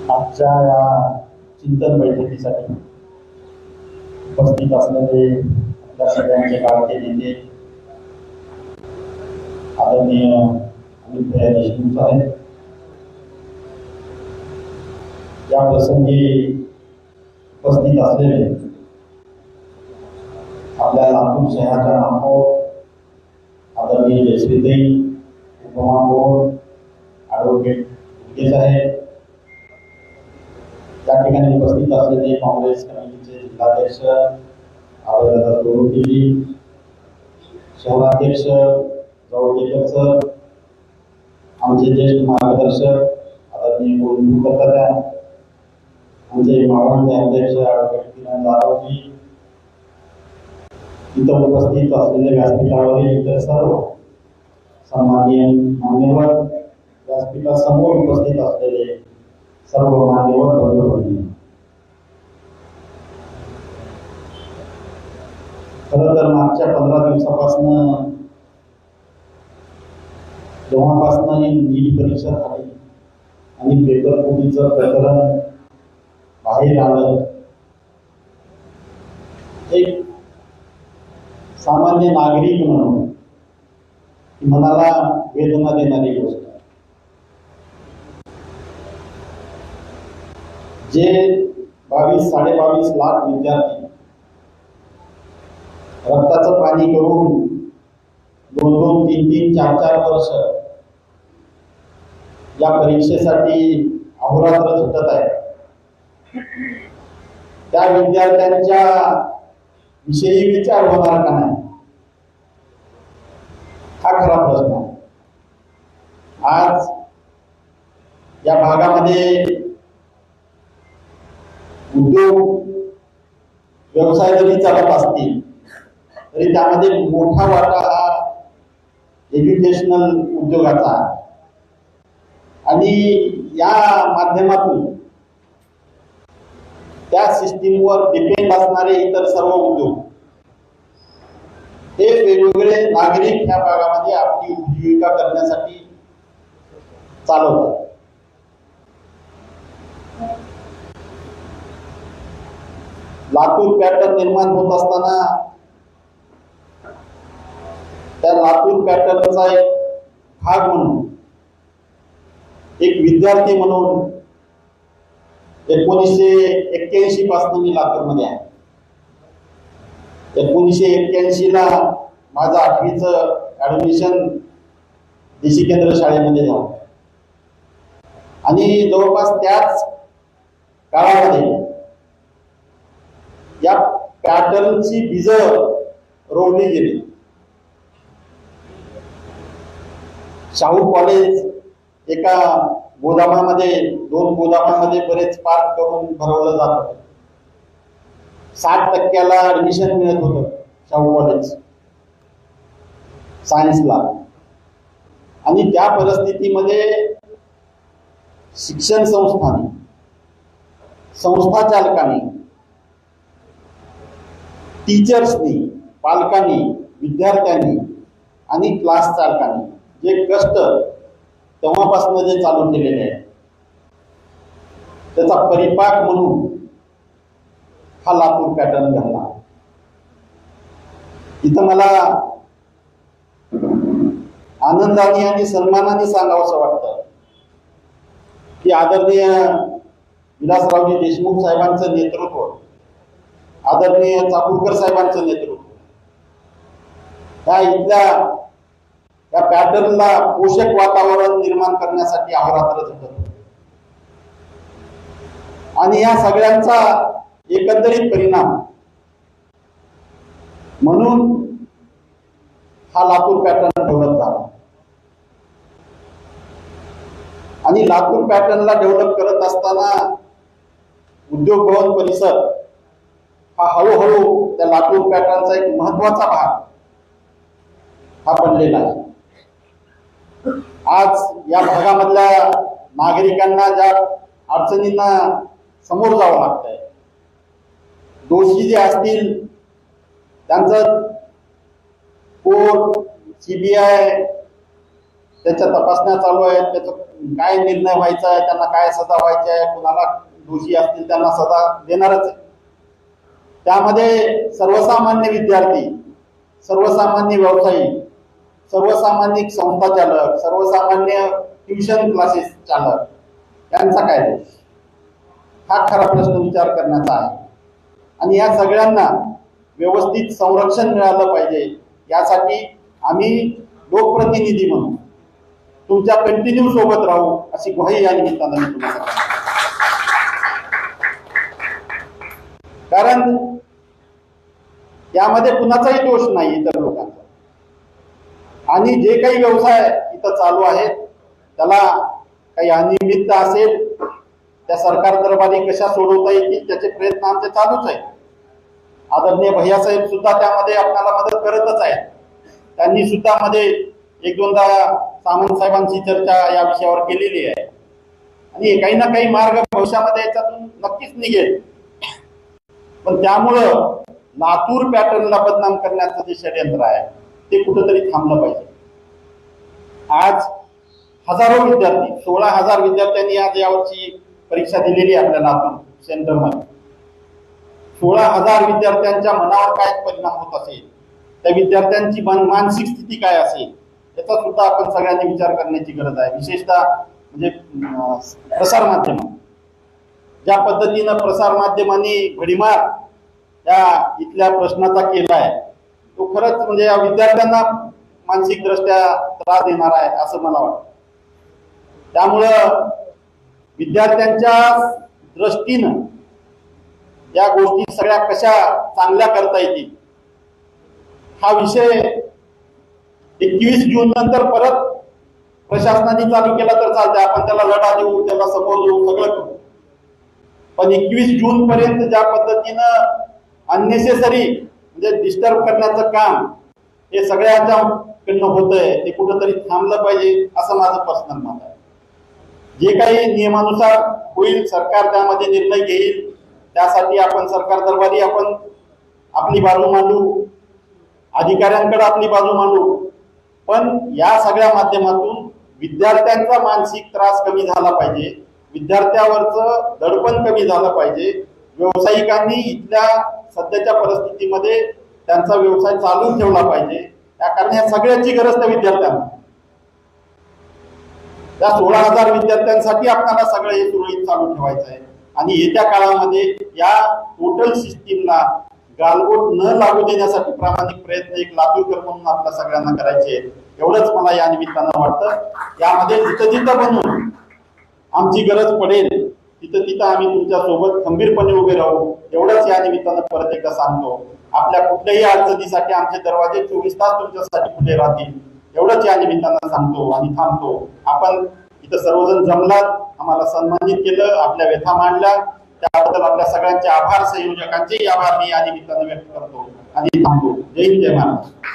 आजच्या या चिंतन बैठकीसाठी उपस्थित असलेले आपल्या सगळ्यांचे लाडके नेते आदरणीय अमित देशमुख साहेब, या प्रसंगी उपस्थित असलेले आपल्या लातूर शहराच्या महापौर आदरणीय जयश्रीताई, उपमहापौर ॲडव्होकेट उदगे साहेब, त्या ठिकाणी उपस्थित असलेले काँग्रेस कमिटीचे जिल्हाध्यक्ष आदरणीय सोळंकीजी, शहराध्यक्ष जवळकेकर सर, आमचे ज्येष्ठ मार्गदर्शक आदरणीय गोविंद, आमचे मावळते अध्यक्ष ॲडव्होकेट किरण जाधवजी, इतर उपस्थित असलेले व्यासपीठावरील इतर सर्व सन्माननीय मान्यवर, व्यासपीठासमोर उपस्थित असलेले सर्व मान्यवर बंधू, खरं तर मागच्या 15 दिवसापासून जेव्हापासून नीट परीक्षा झाली आणि पेपर फुटीचं प्रकरण बाहेर आलं, एक सामान्य नागरिक म्हणून मनाला वेदना देणारी गोष्ट, जे 22-22.5 लाख विद्यार्थी रक्ताचं पाणी करून 2-2, 3-3, 4-4 वर्ष या परीक्षेसाठी अहोरात्र झटत आहे, त्या विद्यार्थ्यांच्या विषयी विचार होणार का नाही, हा खरा प्रश्न आहे. आज या भागामध्ये उद्योग व्यवसाय जरी चालत असतील तरी त्यामध्ये मोठा वाटा हा एज्युकेशनल उद्योगाचा आहे, आणि या माध्यमातून त्या सिस्टीमवर डिपेंड असणारे इतर सर्व उद्योग हे वेगवेगळे नागरिक ह्या भागामध्ये आपली उपजीविका करण्यासाठी चालवतात. लातूर पॅटर्न निर्माण होत असताना त्या लातूर पॅटर्नचा एक भाग म्हणून, एक विद्यार्थी म्हणून 1981 पासून मी लातूरमध्ये आहे. 1981 ला माझं 8वीचं ऍडमिशन देशी केंद्र शाळेमध्ये झालं, आणि जवळपास त्याच काळामध्ये या पॅटर्नची बीज रोवली गेली. शाहू कॉलेज एका गोदामामध्ये, 2 गोदामामध्ये बरेच पार्ट करून भरवलं जात होतं. 60% ऍडमिशन मिळत होतं शाहू कॉलेज सायन्सला, आणि त्या परिस्थितीमध्ये शिक्षण संस्थांनी, संस्था चालकांनी, टीचर्सनी, पालकांनी, विद्यार्थ्यांनी आणि क्लास चालकांनी जे कष्ट तेव्हापासून जे चालू केलेले आहे, त्याचा परिपाक म्हणून हा लातूर पॅटर्न घडला. इथं मला आनंदाने आणि सन्मानाने सांगावंसं वाटतं की आदरणीय विलासरावजी देशमुख साहेबांचं नेतृत्व, आदरणीय चाकूरकर साहेबांचं नेतृत्व, इथल्या या पॅटर्नला पोषक वातावरण निर्माण करण्यासाठी अहोरात्र झटत होते, आणि या सगळ्यांचा एकंदरीत परिणाम म्हणून हा लातूर पॅटर्न डेव्हलप झाला. आणि लातूर पॅटर्नला डेव्हलप करत असताना उद्योग भवन परिसर हा हळूहळू त्या लातूर पॅटर्नचा एक महत्वाचा भाग हा बनलेला आहे. आज या भागामधल्या नागरिकांना ज्या अडचणींना समोर जावं लागतंय, दोषी जे असतील त्यांचं कोर्ट, CBI, त्याच्या तपासण्या चालू आहेत, त्याचा काय निर्णय व्हायचा आहे, त्यांना काय सजा व्हायची आहे, कुणाला दोषी असतील त्यांना सजा देणारच आहे. त्यामध्ये सर्वसामान्य विद्यार्थी, सर्वसामान्य व्यावसायिक, सर्वसामान्य संस्था चालक, सर्वसामान्य ट्युशन क्लासेस चालक यांचा काय दोष, हा खरा प्रश्न विचार करण्याचा आहे. आणि या सगळ्यांना व्यवस्थित संरक्षण मिळालं पाहिजे, यासाठी आम्ही लोकप्रतिनिधी म्हणून तुमच्या कंटिन्यू सोबत राहू अशी ग्वाही या निमित्तानं मी तुम्हाला, कारण यामध्ये कुणाचाही दोष नाही इतर लोकांचा. आणि जे काही व्यवसाय इथं चालू आहेत त्याला काही अनियमितता असेल, त्या सरकार दरबारी कशा सोडवता येतील त्याचे प्रयत्न आमचे चालूच आहेत. आदरणीय भैयासाहेब सुद्धा त्यामध्ये आपल्याला मदत करतच आहेत. त्यांनी सुद्धा मध्ये एक दोनदा सामंत साहेबांची चर्चा या विषयावर केलेली आहे आणि काही ना काही मार्ग भविष्यामध्ये याच्यातून नक्कीच निघेल. पण त्यामुळं लातूर पॅटर्नला बदनाम करण्याचं जे षडयंत्र आहे ते कुठंतरी थांबलं पाहिजे. आज हजारो विद्यार्थी, 16,000 विद्यार्थ्यांनी आज यावर्षी परीक्षा दिलेली आहे आपल्या लातूर सेंटरमध्ये. 16,000 विद्यार्थ्यांच्या मनावर काय परिणाम होत असेल, त्या विद्यार्थ्यांची मानसिक स्थिती काय असेल, याचा सुद्धा आपण सगळ्यांनी विचार करण्याची गरज आहे. विशेषतः म्हणजे प्रसार माध्यम, ज्या पद्धतीनं प्रसार माध्यमांनी भडीमार या इथल्या प्रश्नाचा केलाय तो खरंच म्हणजे या विद्यार्थ्यांना मानसिक दृष्ट्या त्रास देणार आहे असं मला वाटतं. त्यामुळं विद्यार्थ्यांच्या दृष्टीनं या गोष्टी सगळ्या कशा चांगल्या करता येतील हा विषय 21 जून नंतर परत प्रशासनाने चालू केला तर चालतंय. आपण त्याला लढा देऊ, त्याला समोर देऊ, सगळं करू. पण 21 जून पर्यंत ज्या पद्धतीनं अननेसेसरी म्हणजे डिस्टर्ब करण्याचं काम हे सगळ्यांच्याकडनं होतंय ते कुठंतरी थांबलं पाहिजे असं माझं पर्सनल मत आहे. जे काही नियमानुसार होईल सरकार त्यामध्ये निर्णय घेईल, त्यासाठी आपण सरकार दरबारी आपण आपली बाजू मांडू, अधिकाऱ्यांकडे आपली बाजू मांडू. पण या सगळ्या माध्यमातून विद्यार्थ्यांचा मानसिक त्रास कमी झाला पाहिजे, विद्यार्थ्यावरचं दडपण कमी झालं पाहिजे. व्यावसायिकांनी इथल्या सध्याच्या परिस्थितीमध्ये त्यांचा व्यवसाय चालू ठेवला पाहिजे. त्या कारण या सगळ्याची गरज त्या विद्यार्थ्यांना, त्या 16,000 विद्यार्थ्यांसाठी आपल्याला सगळं हे सुरळीत चालू ठेवायचं आहे. आणि येत्या काळामध्ये या टोटल सिस्टीमला गालबोट न लागू देण्यासाठी प्रामाणिक प्रयत्न एक लातूरकर म्हणून आपल्या सगळ्यांना करायचे. एवढंच मला या निमित्तानं वाटतं. यामध्ये जिथं जिथं बनून आमची गरज पडेल तिथं तिथं आम्ही तुमच्या सोबत खंबीरपणे उभे राहू, एवढंच या निमित्तानं परत एकदा सांगतो. आपल्या कुठल्याही अडचणीसाठी आमचे दरवाजे 24 तास तुमच्यासाठी खुले राहतील, एवढंच या निमित्तानं सांगतो आणि थांबतो. आपण इथं सर्वजण जमलात, आम्हाला सन्मानित केलं, आपल्या व्यथा मांडल्या, त्याबद्दल आपल्या सगळ्यांचे आभार, संयोजकांचेही आभार मी या निमित्तानं व्यक्त करतो आणि थांबतो. जय हिंद, जय महाराष्ट्र.